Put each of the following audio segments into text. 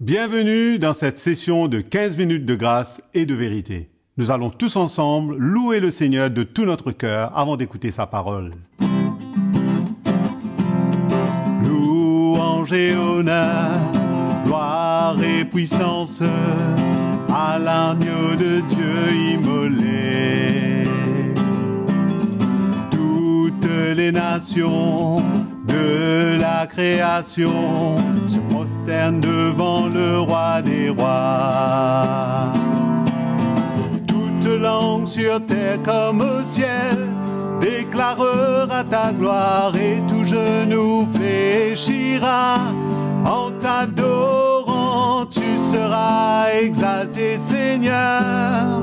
Bienvenue dans cette session de 15 minutes de grâce et de vérité. Nous allons tous ensemble louer le Seigneur de tout notre cœur avant d'écouter sa parole. Louange et honneur, gloire et puissance à l'agneau de Dieu immolé. Toutes les nations de la création se prosternent devant le roi des rois. Toute langue sur terre comme au ciel déclarera ta gloire et tout genou fléchira. En t'adorant, tu seras exalté, Seigneur,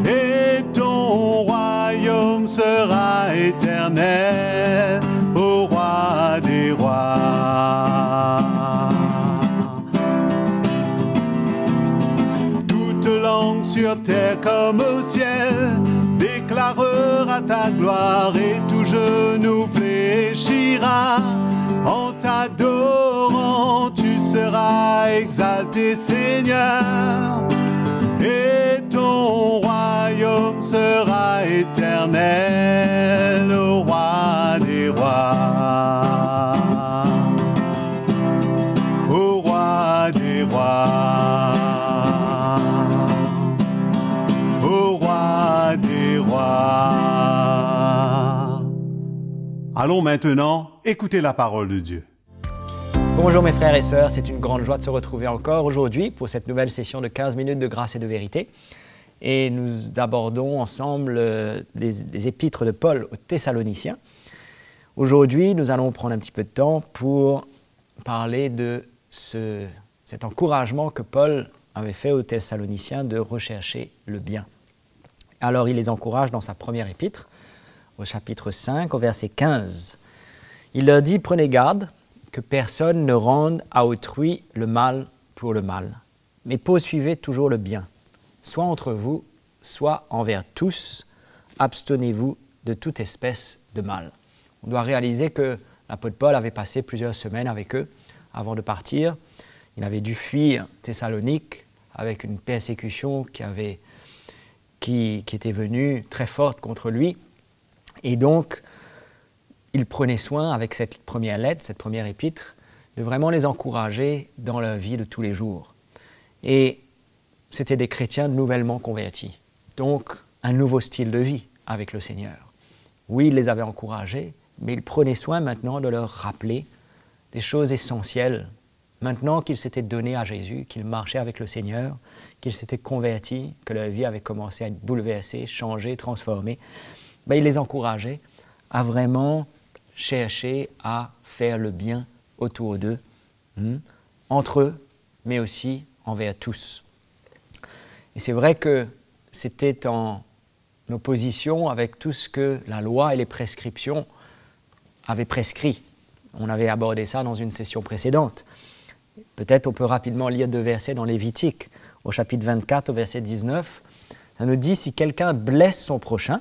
et ton royaume sera éternel, ô roi des rois. Toute langue sur terre comme au ciel déclarera ta gloire et tout genou fléchira. En t'adorant, tu seras exalté, Seigneur, et ton royaume sera éternel, ô roi des rois, ô roi des rois, ô roi des rois. Allons maintenant écouter la parole de Dieu. Bonjour mes frères et sœurs, c'est une grande joie de se retrouver encore aujourd'hui pour cette nouvelle session de 15 minutes de grâce et de vérité. Et nous abordons ensemble les épîtres de Paul aux Thessaloniciens. Aujourd'hui, nous allons prendre un petit peu de temps pour parler de cet encouragement que Paul avait fait aux Thessaloniciens de rechercher le bien. Alors il les encourage dans sa première épître, au chapitre 5, au verset 15. Il leur dit « Prenez garde que personne ne rende à autrui le mal pour le mal, mais poursuivez toujours le bien, soit entre vous, soit envers tous, abstenez-vous de toute espèce de mal. » On doit réaliser que l'apôtre Paul avait passé plusieurs semaines avec eux avant de partir. Il avait dû fuir Thessalonique avec une persécution qui était venue très forte contre lui. Et donc, il prenait soin, avec cette première lettre, cette première épître, de vraiment les encourager dans leur vie de tous les jours. Et c'était des chrétiens nouvellement convertis, donc un nouveau style de vie avec le Seigneur. Oui, il les avait encouragés, mais il prenait soin maintenant de leur rappeler des choses essentielles. Maintenant qu'ils s'étaient donnés à Jésus, qu'ils marchaient avec le Seigneur, qu'ils s'étaient convertis, que leur vie avait commencé à être bouleversée, changée, transformée, il les encourageait à vraiment chercher à faire le bien autour d'eux, entre eux, mais aussi envers tous. Et c'est vrai que c'était en opposition avec tout ce que la loi et les prescriptions avaient prescrit. On avait abordé ça dans une session précédente. Peut-être on peut rapidement lire 2 versets dans Lévitique, au chapitre 24, au verset 19. Ça nous dit « Si quelqu'un blesse son prochain,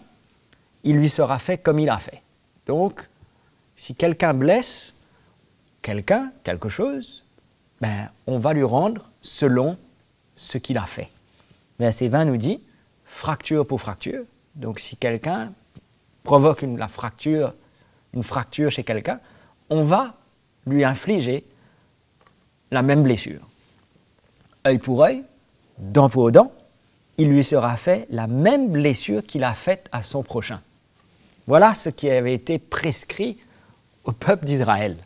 il lui sera fait comme il a fait. » Donc, si quelqu'un blesse quelque chose, on va lui rendre selon ce qu'il a fait. Verset 20 nous dit, fracture pour fracture. Donc, si quelqu'un provoque une fracture chez quelqu'un, on va lui infliger la même blessure. Œil pour œil, dent pour dent, il lui sera fait la même blessure qu'il a faite à son prochain. Voilà ce qui avait été prescrit au peuple d'Israël.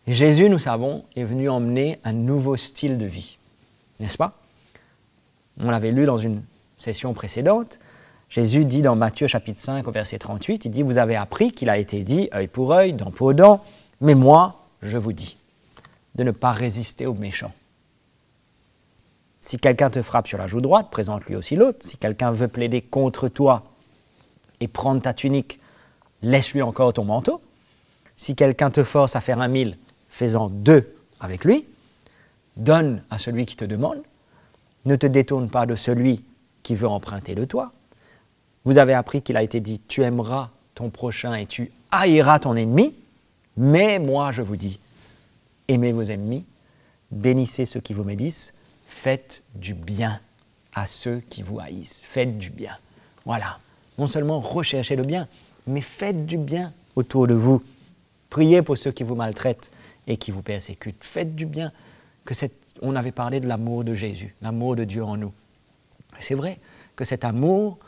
Et Jésus, nous savons, est venu emmener un nouveau style de vie, n'est-ce pas? On l'avait lu dans une session précédente. Jésus dit dans Matthieu chapitre 5 au verset 38, il dit « Vous avez appris qu'il a été dit œil pour œil, dent pour dent, mais moi, je vous dis de ne pas résister aux méchants. Si quelqu'un te frappe sur la joue droite, présente-lui aussi l'autre. Si quelqu'un veut plaider contre toi et prendre ta tunique, laisse-lui encore ton manteau. Si quelqu'un te force à faire 1 000, fais-en 2 avec lui. Donne à celui qui te demande. Ne te détourne pas de celui qui veut emprunter de toi. Vous avez appris qu'il a été dit, tu aimeras ton prochain et tu haïras ton ennemi. Mais moi, je vous dis, aimez vos ennemis, bénissez ceux qui vous médisent, faites du bien à ceux qui vous haïssent. Faites du bien. Voilà. Non seulement recherchez le bien, mais faites du bien autour de vous. Priez pour ceux qui vous maltraitent et qui vous persécutent. Faites du bien. On avait parlé de l'amour de Jésus, l'amour de Dieu en nous. C'est vrai que cet amour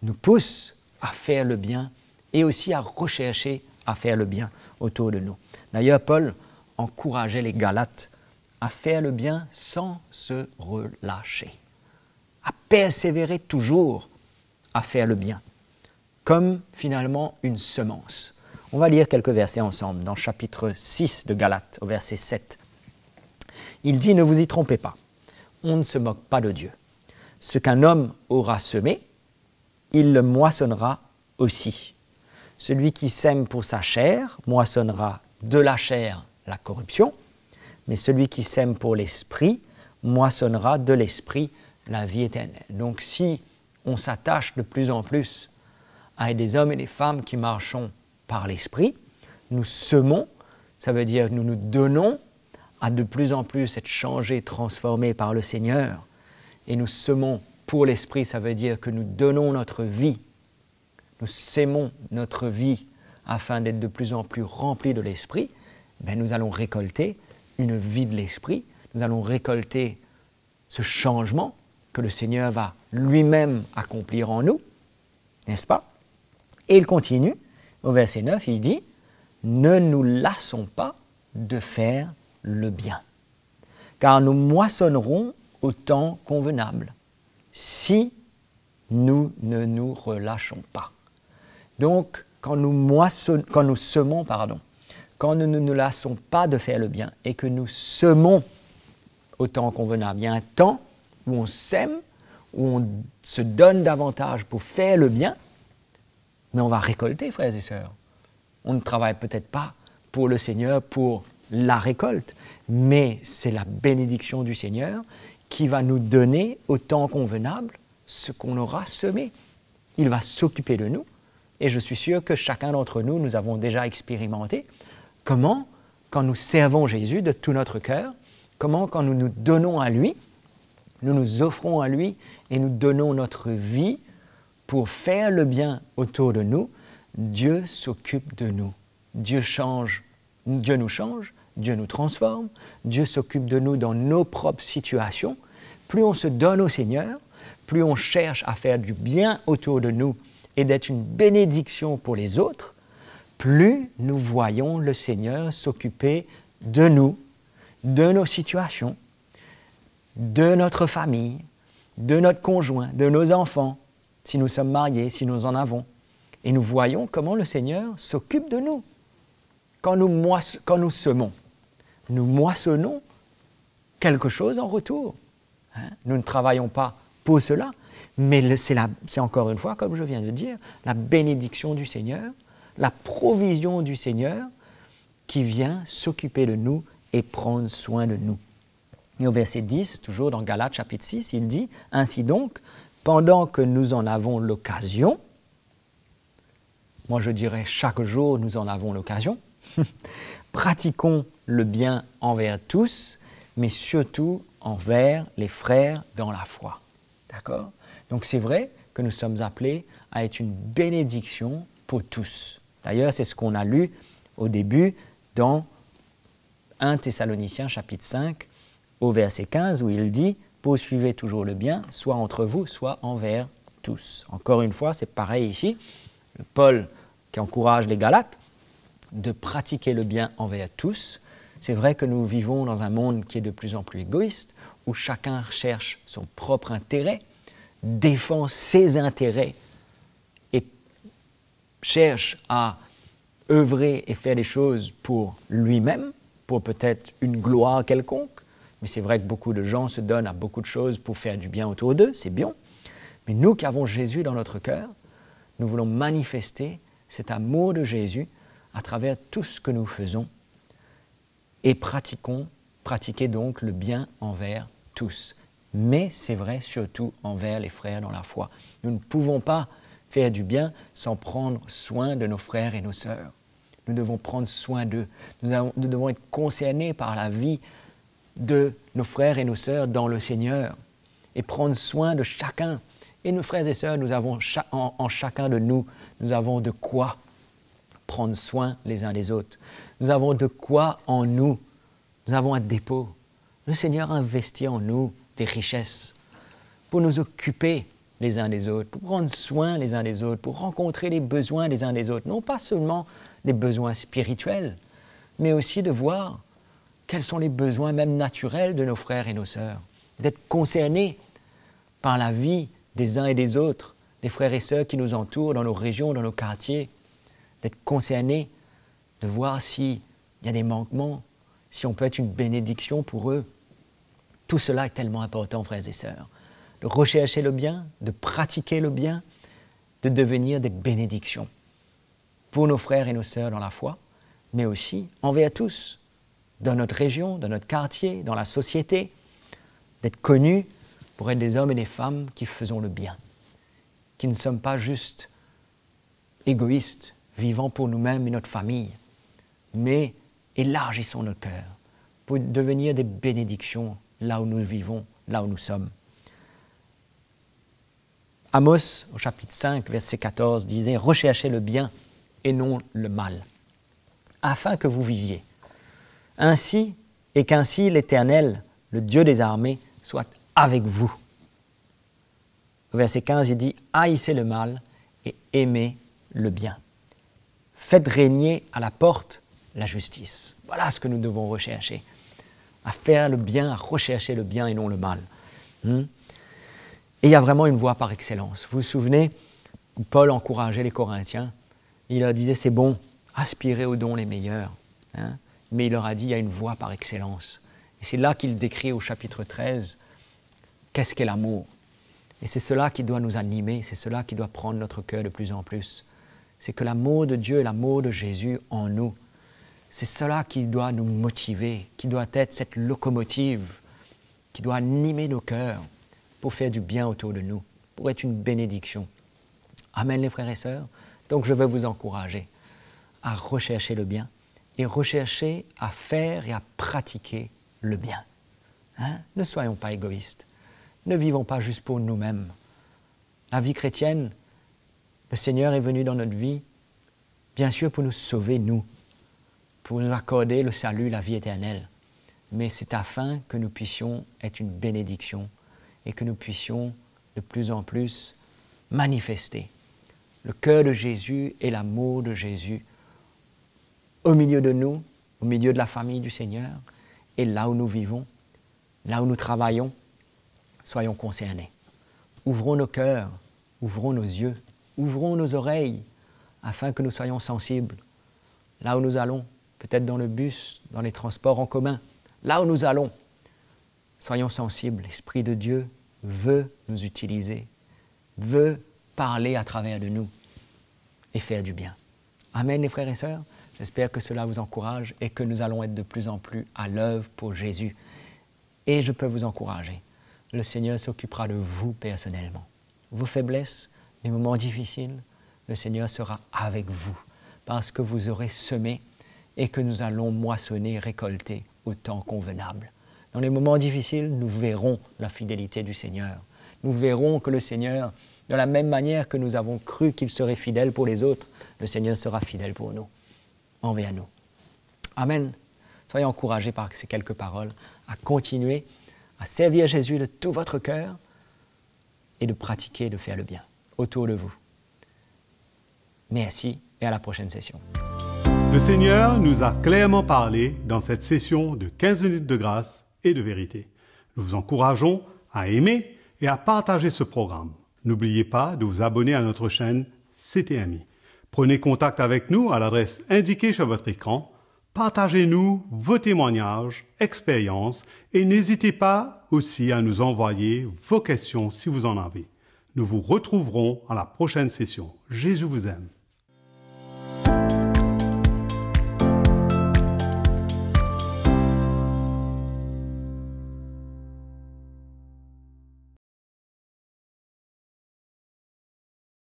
nous pousse à faire le bien et aussi à rechercher à faire le bien autour de nous. D'ailleurs, Paul encourageait les Galates à faire le bien sans se relâcher, à persévérer toujours à faire le bien, comme finalement une semence. On va lire quelques versets ensemble dans chapitre 6 de Galates, au verset 7. Il dit « Ne vous y trompez pas, on ne se moque pas de Dieu. Ce qu'un homme aura semé, il le moissonnera aussi. Celui qui sème pour sa chair moissonnera de la chair la corruption, mais celui qui sème pour l'esprit moissonnera de l'esprit la vie éternelle. » Donc si on s'attache de plus en plus à des hommes et des femmes qui marchons par l'esprit, nous semons, ça veut dire nous nous donnons à de plus en plus être changés, transformés par le Seigneur. Et nous semons pour l'esprit, ça veut dire que nous donnons notre vie, nous sémons notre vie afin d'être de plus en plus remplis de l'esprit. Nous allons récolter une vie de l'esprit, nous allons récolter ce changement que le Seigneur va lui-même accomplir en nous, n'est-ce pas? Et il continue, au verset 9, il dit « Ne nous lassons pas de faire le bien, car nous moissonnerons au temps convenable, si nous ne nous relâchons pas. » Donc, quand nous semons, quand nous ne nous lassons pas de faire le bien et que nous semons au temps convenable, il y a un temps où on sème, où on se donne davantage pour faire le bien, mais on va récolter, frères et sœurs. On ne travaille peut-être pas pour le Seigneur, pour la récolte, mais c'est la bénédiction du Seigneur qui va nous donner au temps convenable ce qu'on aura semé. Il va s'occuper de nous, et je suis sûr que chacun d'entre nous, nous avons déjà expérimenté comment, quand nous servons Jésus de tout notre cœur, comment, quand nous nous donnons à lui, nous nous offrons à lui et nous donnons notre vie pour faire le bien autour de nous, Dieu s'occupe de nous. Dieu nous change, Dieu nous transforme, Dieu s'occupe de nous dans nos propres situations. Plus on se donne au Seigneur, plus on cherche à faire du bien autour de nous et d'être une bénédiction pour les autres, plus nous voyons le Seigneur s'occuper de nous, de nos situations, de notre famille, de notre conjoint, de nos enfants, si nous sommes mariés, si nous en avons. Et nous voyons comment le Seigneur s'occupe de nous. Quand nous semons, nous moissonnons quelque chose en retour. Nous ne travaillons pas pour cela, mais c'est encore une fois, comme je viens de dire, la bénédiction du Seigneur, la provision du Seigneur qui vient s'occuper de nous et prendre soin de nous. Et au verset 10, toujours dans Galates chapitre 6, il dit « Ainsi donc, pendant que nous en avons l'occasion », moi je dirais chaque jour nous en avons l'occasion, pratiquons le bien envers tous, mais surtout envers les frères dans la foi. D'accord? Donc c'est vrai que nous sommes appelés à être une bénédiction pour tous. D'ailleurs, c'est ce qu'on a lu au début dans 1 Thessaloniciens chapitre 5, au verset 15, où il dit « Poursuivez toujours le bien, soit entre vous, soit envers tous. » Encore une fois, c'est pareil ici. Paul qui encourage les Galates de pratiquer le bien envers tous. C'est vrai que nous vivons dans un monde qui est de plus en plus égoïste, où chacun cherche son propre intérêt, défend ses intérêts et cherche à œuvrer et faire des choses pour lui-même, pour peut-être une gloire quelconque. Mais c'est vrai que beaucoup de gens se donnent à beaucoup de choses pour faire du bien autour d'eux, c'est bien. Mais nous qui avons Jésus dans notre cœur, nous voulons manifester cet amour de Jésus à travers tout ce que nous faisons et pratiquer donc le bien envers tous. Mais c'est vrai surtout envers les frères dans la foi. Nous ne pouvons pas faire du bien sans prendre soin de nos frères et nos sœurs. Nous devons prendre soin d'eux. Nous devons être concernés par la vie de nos frères et nos sœurs dans le Seigneur et prendre soin de chacun. Et nos frères et sœurs, nous avons en chacun de nous, nous avons de quoi prendre soin les uns des autres. Nous avons de quoi en nous. Nous avons un dépôt. Le Seigneur a investi en nous des richesses pour nous occuper les uns des autres, pour prendre soin les uns des autres, pour rencontrer les besoins les uns des autres. Non pas seulement les besoins spirituels, mais aussi de voir quels sont les besoins même naturels de nos frères et nos sœurs, d'être concernés par la vie des uns et des autres, des frères et sœurs qui nous entourent dans nos régions, dans nos quartiers, d'être concernés, de voir s'il y a des manquements, si on peut être une bénédiction pour eux. Tout cela est tellement important, frères et sœurs, de rechercher le bien, de pratiquer le bien, de devenir des bénédictions pour nos frères et nos sœurs dans la foi, mais aussi envers tous, dans notre région, dans notre quartier, dans la société, d'être connus pour être des hommes et des femmes qui faisons le bien, qui ne sommes pas juste égoïstes, vivant pour nous-mêmes et notre famille, mais élargissons nos cœurs pour devenir des bénédictions là où nous vivons, là où nous sommes. Amos, au chapitre 5, verset 14, disait « Recherchez le bien et non le mal, afin que vous viviez. Ainsi, et qu'ainsi l'Éternel, le Dieu des armées, soit avec vous. » Au verset 15, il dit « Haïssez le mal et aimez le bien. Faites régner à la porte la justice. » Voilà ce que nous devons rechercher, à faire le bien, à rechercher le bien et non le mal. Et il y a vraiment une voie par excellence. Vous vous souvenez, Paul encourageait les Corinthiens. Il leur disait, c'est bon, aspirez aux dons les meilleurs. Mais il leur a dit, il y a une voie par excellence. Et c'est là qu'il décrit au chapitre 13, qu'est-ce qu'est l'amour? Et c'est cela qui doit nous animer, c'est cela qui doit prendre notre cœur de plus en plus. C'est que l'amour de Dieu et l'amour de Jésus en nous, c'est cela qui doit nous motiver, qui doit être cette locomotive, qui doit animer nos cœurs pour faire du bien autour de nous, pour être une bénédiction. Amen les frères et sœurs. Donc je veux vous encourager à rechercher le bien et rechercher à faire et à pratiquer le bien. Ne soyons pas égoïstes. Ne vivons pas juste pour nous-mêmes. La vie chrétienne, le Seigneur est venu dans notre vie, bien sûr pour nous sauver, nous, pour nous accorder le salut, la vie éternelle. Mais c'est afin que nous puissions être une bénédiction et que nous puissions de plus en plus manifester le cœur de Jésus et l'amour de Jésus au milieu de nous, au milieu de la famille du Seigneur et là où nous vivons, là où nous travaillons, soyons concernés. Ouvrons nos cœurs, ouvrons nos yeux, ouvrons nos oreilles afin que nous soyons sensibles. Là où nous allons, peut-être dans le bus, dans les transports en commun, là où nous allons, soyons sensibles. L'Esprit de Dieu veut nous utiliser, veut parler à travers de nous et faire du bien. Amen les frères et sœurs. J'espère que cela vous encourage et que nous allons être de plus en plus à l'œuvre pour Jésus. Et je peux vous encourager. Le Seigneur s'occupera de vous personnellement. Vos faiblesses, les moments difficiles, le Seigneur sera avec vous parce que vous aurez semé et que nous allons moissonner, récolter au temps convenable. Dans les moments difficiles, nous verrons la fidélité du Seigneur. Nous verrons que le Seigneur, de la même manière que nous avons cru qu'il serait fidèle pour les autres, le Seigneur sera fidèle pour nous, envers nous. Amen. Soyez encouragés par ces quelques paroles à continuer à servir Jésus de tout votre cœur et de pratiquer, de faire le bien autour de vous. Merci et à la prochaine session. Le Seigneur nous a clairement parlé dans cette session de 15 minutes de grâce et de vérité. Nous vous encourageons à aimer et à partager ce programme. N'oubliez pas de vous abonner à notre chaîne CTMI. Prenez contact avec nous à l'adresse indiquée sur votre écran. Partagez-nous vos témoignages, expériences et n'hésitez pas aussi à nous envoyer vos questions si vous en avez. Nous vous retrouverons à la prochaine session. Jésus vous aime.